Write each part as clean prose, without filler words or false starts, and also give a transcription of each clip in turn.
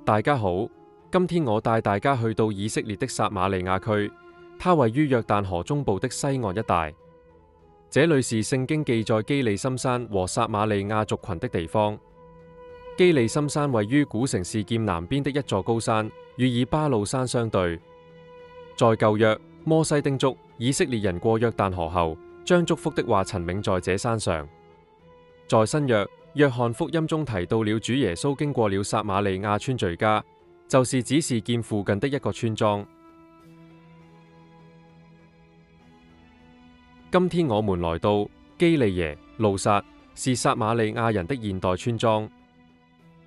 大家好，今天我帶大家去到以色列的撒瑪利亞區，它位於約旦河中部的西岸一帶。這裏是聖經記載基利心山和撒瑪利亞族群的地方。基利心山位於古城示劍南邊的一座高山，與以巴路山相對。在舊約，摩西叮囑以色列人過約旦河後，將祝福的話陳銘在這山上。在新約，約翰福音中提到了主耶穌經過了撒瑪利亞村敘加，就是指示劍附近的一個村莊。今天我們來到基利耶路撒，是撒瑪利亞人的現代村莊，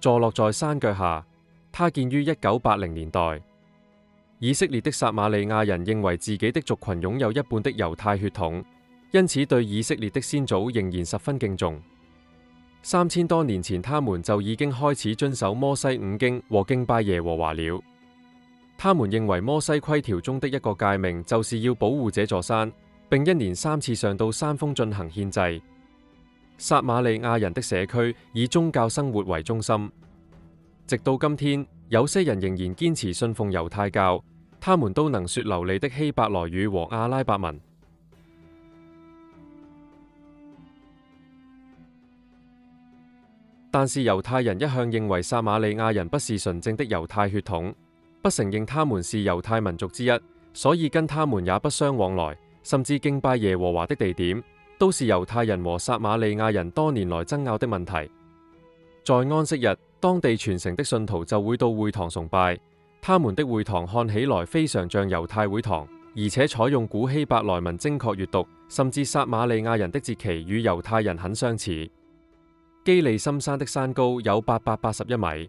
坐落在山腳下。它建於1980年代。以色列的撒瑪利亞人認為自己的族群擁有一半的猶太血統，因此對以色列的先祖仍然十分敬重。3000多年前，他們就已經開始遵守摩西五經和敬拜耶和華了。他們認為摩西規條中的一個誡命就是要保護這座山，並一年3次上到山峰進行獻祭。撒瑪利亞人的社區以宗教生活為中心，直到今天，有些人仍然堅持信奉猶太教，他們都能說流利的希伯來語和阿拉伯文。但是猶太人一向認為撒瑪利亞人不是純正的猶太血統，不承認他們是猶太民族之一，所以跟他們也不相往來，甚至敬拜耶和華的地點都是猶太人和撒瑪利亞人多年來爭拗的問題。在安息日，當地全城的信徒就會到會堂崇拜，他們的會堂看起來非常像猶太會堂，而且採用古希伯來文精確閱讀，甚至撒瑪利亞人的節期與猶太人很相似。基利心山的山高有881米。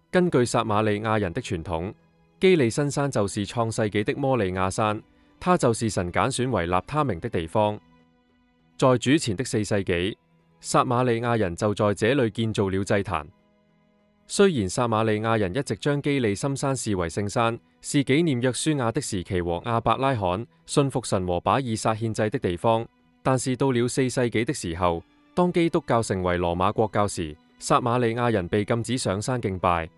根據撒瑪利亞人的傳統，基利新山就是創世紀的摩利亞山，它就是神揀選為立他名的地方。在主前的4世紀，撒瑪利亞人就在這裏建造了祭壇。雖然撒瑪利亞人一直將基利心山視為聖山，是紀念約書亞的時期和亞伯拉罕信服神和把以撒獻祭的地方，但是到了4世紀的時候，當基督教成為羅馬國教時，撒瑪利亞人被禁止上山敬拜。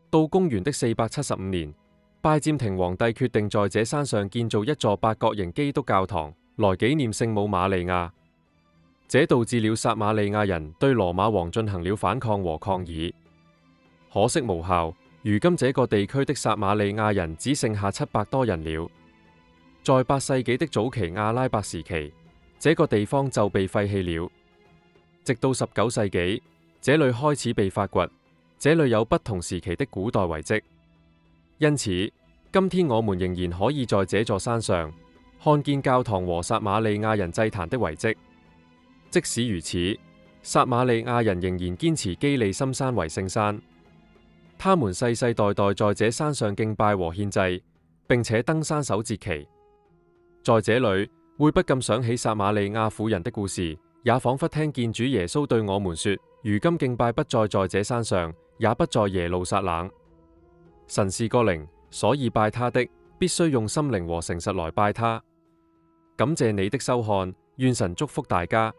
到公元的475年，拜占庭皇帝決定在這山上建造一座8角形基督教堂，來紀念聖母瑪利亞。這導致了撒瑪利亞人對羅馬王進行了反抗和抗議，可惜無效。如今這個地區的撒瑪利亞人只剩下700多人了。在8世紀的早期阿拉伯時期，這個地方就被廢棄了。直到19世紀，這裏開始被發掘，這裏有不同時期的古代遺跡。因此，今天我們仍然可以在這座山上看見教堂和撒瑪利亞人祭壇的遺跡。即使如此，撒瑪利亞人仍然堅持基利心山為聖山，他們世世代代在這山上敬拜和獻祭，並且登山守節期。在這裏，會不禁想起撒瑪利亞婦人的故事，也仿佛聽見主耶穌對我們說：如今敬拜不再在這山上，也不在耶路撒冷。神是個靈，所以拜他的必須用心靈和誠實來拜他。感謝你的收看，願神祝福大家。